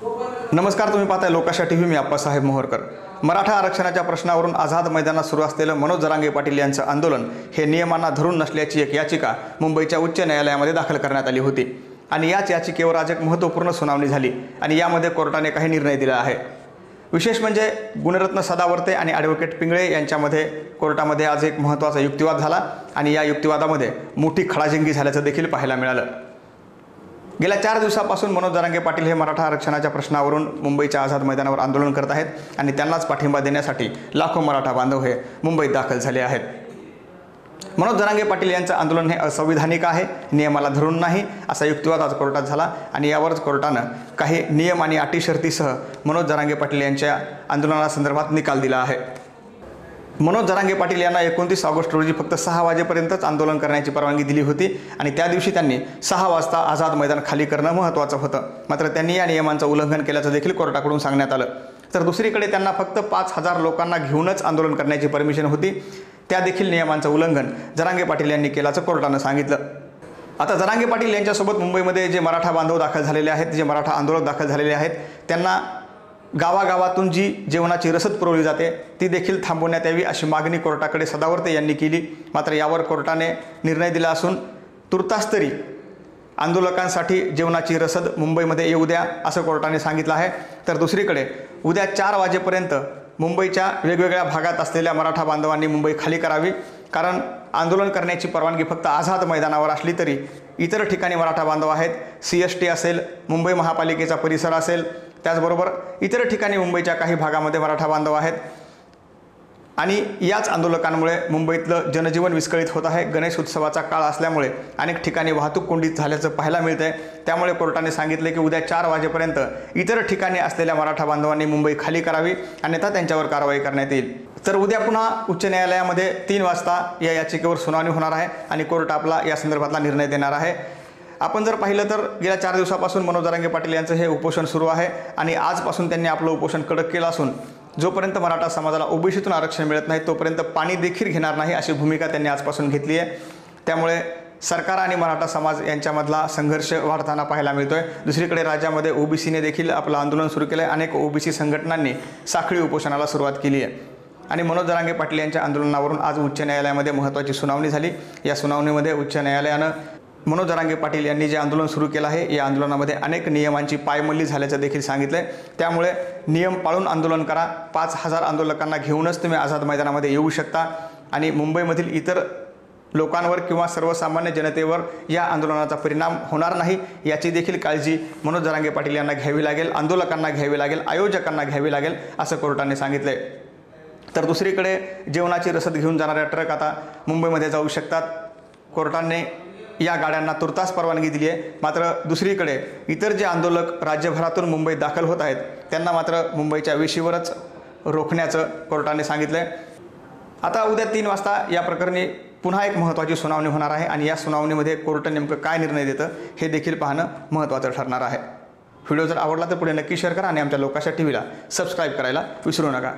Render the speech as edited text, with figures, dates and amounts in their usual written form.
नमस्कार, तुम्ही पाहताय लोकाशा टीव्ही. मी आप्पासाहेब मोहोरकर. मराठा आरक्षणाच्या प्रश्नावरून आझाद मैदानात सुरू असलेलं मनोज जरांगे पाटील यांचं आंदोलन हे नियमांना धरून नसल्याची एक याचिका मुंबईच्या उच्च न्यायालयामध्ये दाखल करण्यात आली होती आणि याच याचिकेवर आज एक महत्त्वपूर्ण सुनावणी झाली आणि यामध्ये कोर्टाने काही निर्णय दिला आहे. विशेष म्हणजे गुणरत्न सदावर्ते आणि ॲडव्होकेट पिंगळे यांच्यामध्ये कोर्टामध्ये आज एक महत्त्वाचा युक्तिवाद झाला आणि या युक्तिवादामध्ये मोठी खडाजंगी झाल्याचं देखील पाहायला मिळालं. गेल्या 4 दिवसापासून मनोज जरांगे पाटील हे मराठा आरक्षणाच्या प्रश्नावरून मुंबईच्या आझाद मैदानावर आंदोलन करत आहेत आणि त्यांनाच पाठिंबा देण्यासाठी लाखो मराठा बांधव हे मुंबईत दाखल झाले आहेत. मनोज जरांगे पाटील यांचं आंदोलन हे असंविधानिक आहे, नियमाला धरून नाही, असा युक्तिवाद आज कोर्टात झाला आणि यावरच कोर्टानं काही नियम आणि अटी शर्तीसह मनोज जरांगे पाटील यांच्या आंदोलनासंदर्भात निकाल दिला आहे. मनोज जरांगे पाटील यांना 29 ऑगस्ट रोजी फक्त 6 वाजेपर्यंतच आंदोलन करण्याची परवानगी दिली होती आणि त्या दिवशी त्यांनी 6 वाजता आझाद मैदान खाली करणं महत्त्वाचं होतं. मात्र त्यांनी या नियमांचं उल्लंघन केल्याचं देखील कोर्टाकडून सांगण्यात आलं. तर दुसरीकडे त्यांना फक्त 5,000 लोकांना घेऊनच आंदोलन करण्याची परमिशन होती. त्या देखील नियमांचं उल्लंघन जरांगे पाटील यांनी केल्याचं कोर्टानं सांगितलं. आता जरांगे पाटील यांच्यासोबत मुंबईमध्ये जे मराठा बांधव दाखल झालेले आहेत, जे मराठा आंदोलक दाखल झालेले आहेत, त्यांना गावागावातून जी जेवणाची रसद पुरवली जाते ती देखील थांबवण्यात यावी अशी मागणी कोर्टाकडे सदावर्ते यांनी केली. मात्र यावर कोर्टाने निर्णय दिला असून तुर्तास तरी आंदोलकांसाठी जेवणाची रसद मुंबईमध्ये येऊ द्या असं कोर्टाने सांगितलं आहे. तर दुसरीकडे उद्या 4 वाजेपर्यंत मुंबईच्या वेगवेगळ्या भागात असलेल्या मराठा बांधवांनी मुंबई खाली करावी, कारण आंदोलन करण्याची परवानगी फक्त आझाद मैदानावर असली तरी इतर ठिकाणी मराठा बांधव आहेत. CST असेल, मुंबई महापालिकेचा परिसर असेल, त्याचबरोबर इतर ठिकाणी मुंबईच्या काही भागामध्ये मराठा बांधव आहेत आणि याच आंदोलकांमुळे मुंबईतलं जनजीवन विस्कळीत होत आहे. गणेश उत्सवाचा काळ असल्यामुळे अनेक ठिकाणी वाहतूक कोंडीत झाल्याचं पाहायला मिळतंय. त्यामुळे कोर्टाने सांगितले की उद्या 4 वाजेपर्यंत इतर ठिकाणी असलेल्या मराठा बांधवांनी मुंबई खाली करावी, अन्यथा त्यांच्यावर कारवाई करण्यात येईल. तर उद्या पुन्हा उच्च न्यायालयामध्ये 3 वाजता या याचिकेवर सुनावणी होणार आहे आणि कोर्ट आपला या संदर्भातला निर्णय देणार आहे. आपण जर पाहिलं तर गेल्या 4 दिवसापासून मनोज जरांगे पाटील यांचं हे उपोषण सुरू आहे आणि आजपासून त्यांनी आपलं उपोषण कडक केलं असून जोपर्यंत मराठा समाजाला ओबीसीतून आरक्षण मिळत नाही तोपर्यंत पाणी देखील घेणार नाही अशी भूमिका त्यांनी आजपासून घेतली आहे. त्यामुळे सरकार आणि मराठा समाज यांच्यामधला संघर्ष वाढताना पाहायला मिळतोय. दुसरीकडे राज्यामध्ये ओबीसीने देखील आपलं आंदोलन सुरू केलं आहे. अनेक ओबीसी संघटनांनी साखळी उपोषणाला सुरुवात केली आहे आणि मनोज जरांगे पाटील यांच्या आंदोलनावरून आज उच्च न्यायालयामध्ये महत्त्वाची सुनावणी झाली. या सुनावणीमध्ये उच्च न्यायालयानं मनोज जरांगे पाटील यांनी जे आंदोलन सुरू केलं आहे या आंदोलनामध्ये अनेक नियमांची पायमल्ली झाल्याचं देखील सांगितलं. त्यामुळे नियम पाळून आंदोलन करा. 5,000 आंदोलकांना घेऊनच तुम्ही आझाद मैदानामध्ये येऊ शकता आणि मुंबईमधील इतर लोकांवर किंवा सर्वसामान्य जनतेवर या आंदोलनाचा परिणाम होणार नाही याची देखील काळजी मनोज जरांगे पाटील यांना घ्यावी लागेल, आंदोलकांना घ्यावी लागेल, आयोजकांना घ्यावी लागेल असं कोर्टाने सांगितलं आहे. तर दुसरीकडे जेवणाची रसद घेऊन जाणाऱ्या ट्रक आता मुंबईमध्ये जाऊ शकतात. कोर्टाने या गाड्यांना तुर्तास परवानगी दिली आहे. मात्र दुसरीकडे इतर जे आंदोलक राज्यभरातून मुंबईत दाखल होत आहेत त्यांना मात्र मुंबईच्या वेशीवरच रोखण्याचं कोर्टाने सांगितलं आहे. आता उद्या 3 वाजता या प्रकरणी पुन्हा एक महत्त्वाची सुनावणी होणार आहे आणि या सुनावणीमध्ये कोर्ट नेमकं काय निर्णय देतं हे देखील पाहणं महत्त्वाचं ठरणार आहे. व्हिडिओ जर आवडला तर पुढे नक्की शेअर करा आणि आमच्या लोकाशा टीव्हीला सबस्क्राईब करायला विसरू नका.